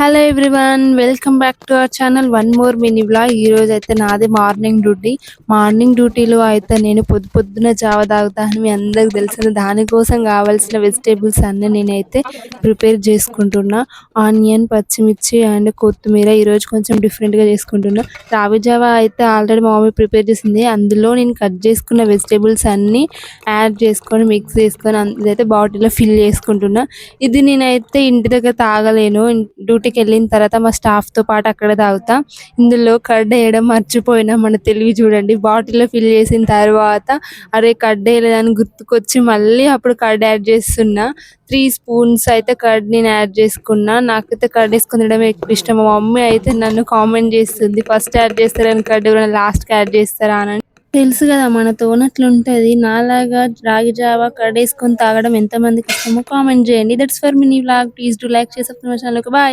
Hello everyone, welcome back to our channel. One more mini vlog. ఈ రోజు అయితే నాది మార్నింగ్ డ్యూటీలో అయితే నేను పొద్దున జావ తాగుతాను, మీ అందరికి తెలిసిన. దానికోసం కావాల్సిన వెజిటేబుల్స్ అన్నీ నేనైతే ప్రిపేర్ చేసుకుంటున్నా. ఆనియన్, పచ్చిమిర్చి అండ్ కొత్తిమీర. ఈరోజు కొంచెం డిఫరెంట్గా చేసుకుంటున్నా. రావి జావ అయితే ఆల్రెడీ మా మమ్మీ ప్రిపేర్ చేసింది. అందులో నేను కట్ చేసుకున్న వెజిటేబుల్స్ అన్నీ యాడ్ చేసుకొని మిక్స్ చేసుకొని ఇదైతే బాటిల్లో ఫిల్ చేసుకుంటున్నా. ఇది నేనైతే ఇంటి దగ్గర తాగలేను, డ్యూటీకి వెళ్ళిన తర్వాత మా స్టాఫ్తో పాటు అక్కడ తాగుతా. ఇందులో కర్డ్ వేయడం మర్చిపోయినా, మన తెలివి చూడండి. బాటిల్లో ఫిల్ చేసిన తర్వాత అరే కర్డ్ వేయలేదని గుర్తుకొచ్చి మళ్ళీ అప్పుడు కర్డ్ యాడ్ చేస్తున్నా. 3 స్పూన్స్ అయితే కర్డ్ నేను యాడ్ చేసుకున్నా. నాకైతే కర్డ్ వేసుకొని తినడం ఎక్కువ ఇష్టం. మా మమ్మీ అయితే నన్ను కామెంట్ చేస్తుంది, ఫస్ట్ యాడ్ చేస్తారని కర్డ్ లాస్ట్కి యాడ్ చేస్తారా అని. తెలుసు కదా మన తోనట్లుంటది. నాలాగా రాగి జావా కర్డ్ వేసుకొని తాగడం ఎంతమందికి ఇష్టమో కామెంట్ చేయండి. That's for mini vlog. Please do like, share, subscribe my channel. Bye.